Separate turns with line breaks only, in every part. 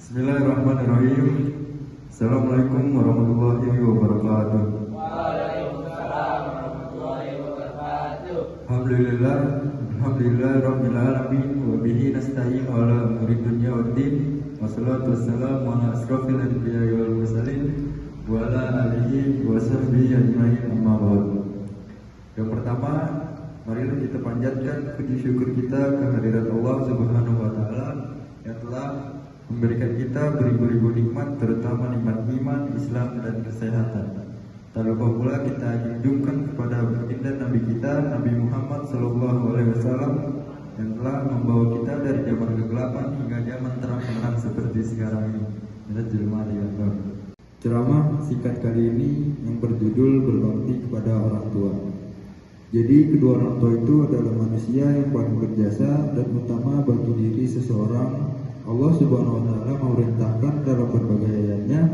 Bismillahirrahmanirrahim. Assalamualaikum warahmatullahi wabarakatuh.
Waalaikumsalam warahmatullahi wabarakatuh.
Alhamdulillah rabbil alamin wa bihi nasta'in ala umuri dunya waddin. Wassalatu wassalamu ala asrofil anbiya'i wal mursalin wa ala alihi wa sahbihi ajma'in, amma ba'd. Yang pertama, marilah kita panjatkan puji syukur kita kehadirat Allah Subhanahu wa taala yang telah memberikan kita beribu-ribu nikmat, terutama nikmat iman, Islam, dan kesehatan. Tak lupa pula kita hidupkan kepada baginda Nabi kita, Nabi Muhammad SAW, yang telah membawa kita dari zaman kegelapan hingga zaman terang-benderang seperti sekarang ini. Ceramah singkat kali ini yang berjudul berbakti kepada orang tua. Jadi kedua orang tua itu adalah manusia yang paling berjasa dan utama bagi diri seseorang. Allah Subhanahu wa taala memerintahkan dalam berbagai ayatnya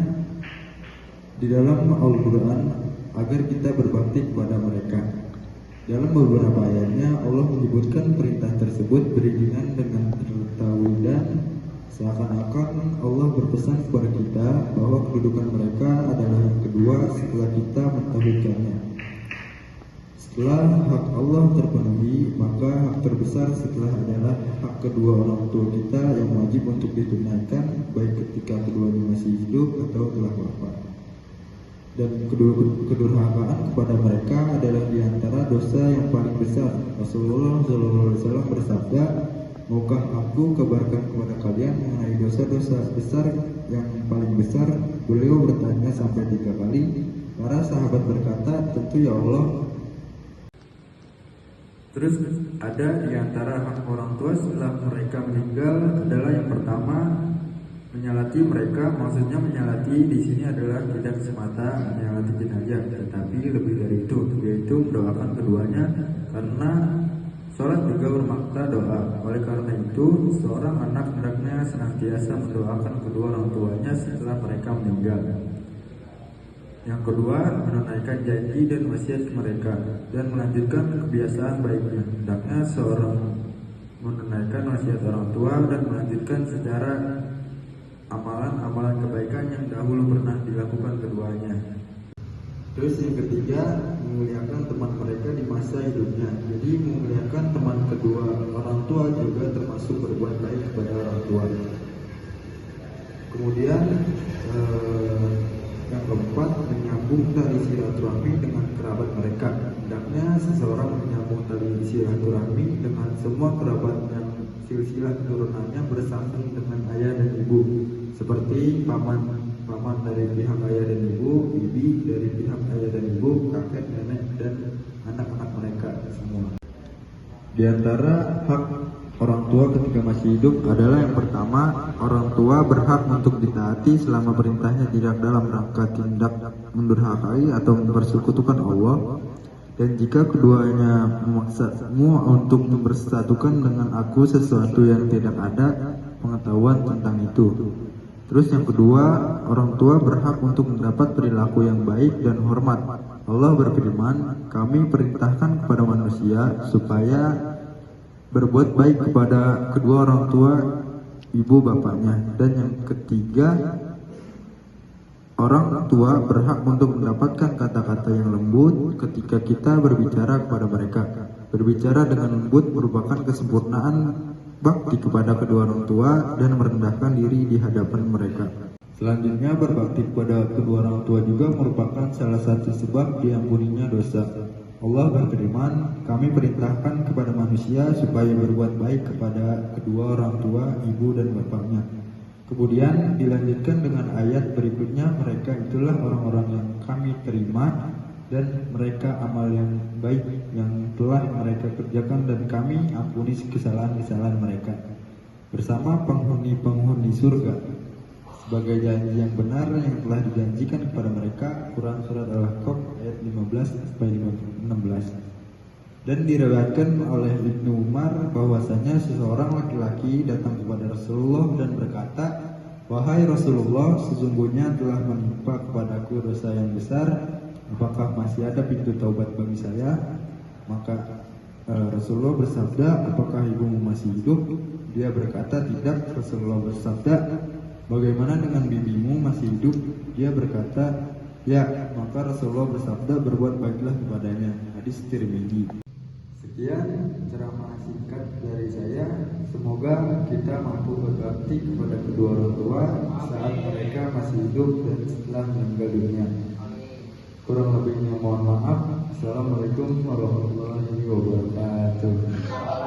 di dalam Al-Quran agar kita berbakti kepada mereka. Dalam beberapa ayatnya Allah menyebutkan perintah tersebut beriringan dengan tauhidan, seakan-akan Allah berpesan kepada kita bahwa kedudukan mereka adalah yang kedua setelah kita mentauhidkannya. Setelah hak Allah terpenuhi, maka hak terbesar setelah adalah hak kedua orang tua kita yang wajib untuk ditunaikan baik ketika keduanya masih hidup atau telah wafat. Dan kedurhakaan kepada mereka adalah diantara dosa yang paling besar. Rasulullah SAW bersabda, maukah aku kabarkan kepada kalian mengenai dosa-dosa besar yang paling besar? Beliau bertanya sampai 3 kali. Para sahabat berkata, tentu ya Allah. Terus ada di antara hak orang tua setelah mereka meninggal adalah yang pertama, menyalati mereka. Maksudnya menyalati di sini adalah tidak semata menyalati jenazah, tetapi lebih dari itu, yaitu mendoakan keduanya, karena sholat juga bermakna doa. Oleh karena itu, seorang anak hendaknya senantiasa mendoakan kedua orang tuanya setelah mereka meninggal. Yang kedua, menunaikan janji dan wasiat mereka dan melanjutkan kebiasaan baiknya. Hendaknya seorang menunaikan wasiat orang tua dan melanjutkan secara amalan-amalan kebaikan yang dahulu pernah dilakukan keduanya. Terus yang ketiga, memuliakan teman mereka di masa hidupnya. Jadi memuliakan teman kedua orang tua juga termasuk berbuat baik kepada orang tua. Kemudian yang keempat, menyambung tali silaturahmi dengan kerabat mereka. Hendaknya seseorang menyambung tali silaturahmi dengan semua kerabat yang silsilah keturunannya bersambung dengan ayah dan ibu, seperti paman dari pihak ayah dan ibu, bibi dari pihak ayah dan ibu, kakek, nenek, dan anak-anak mereka semua. Di antara hak orang tua ketika masih hidup adalah yang pertama, orang tua berhak untuk ditaati selama perintahnya tidak dalam rangka tindak mendurhakai atau mempersekutukan Allah. Dan jika keduanya memaksamu untuk mempersatukan dengan aku sesuatu yang tidak ada pengetahuan tentang itu. Terus yang kedua, orang tua berhak untuk mendapat perilaku yang baik dan hormat. Allah berfirman, kami perintahkan kepada manusia supaya berbuat baik kepada kedua orang tua ibu bapaknya. Dan yang ketiga, orang tua berhak untuk mendapatkan kata-kata yang lembut ketika kita berbicara kepada mereka. Berbicara dengan lembut merupakan kesempurnaan bakti kepada kedua orang tua dan merendahkan diri di hadapan mereka. Selanjutnya, berbakti kepada kedua orang tua juga merupakan salah satu sebab diampuninya dosa. Allah berfirman, kami perintahkan kepada manusia supaya berbuat baik kepada kedua orang tua, ibu dan bapaknya. Kemudian dilanjutkan dengan ayat berikutnya, mereka itulah orang-orang yang kami terima dan mereka amal yang baik yang telah mereka kerjakan dan kami ampuni kesalahan-kesalahan mereka bersama penghuni-penghuni surga sebagai janji yang benar yang telah dijanjikan kepada mereka. Quran Surat Al-Ahqaf ayat 15-16. Dan diriwayatkan oleh Ibnu Umar bahwasanya seseorang laki-laki datang kepada Rasulullah dan berkata, wahai Rasulullah, sesungguhnya telah menimpa kepadaku dosa yang besar, apakah masih ada pintu taubat bagi saya? Maka Rasulullah bersabda, apakah ibumu masih hidup? Dia berkata, tidak. Rasulullah bersabda, Bagaimana dengan bibimu masih hidup? Dia berkata, ya. Maka Rasulullah bersabda, berbuat baiklah kepadanya. Hadis Tirmidzi. Sekian ceramah singkat dari saya. Semoga kita mampu berbakti kepada kedua orang tua saat mereka masih hidup dan setelah meninggal dunia. Kurang lebihnya mohon maaf. Assalamualaikum warahmatullahi wabarakatuh.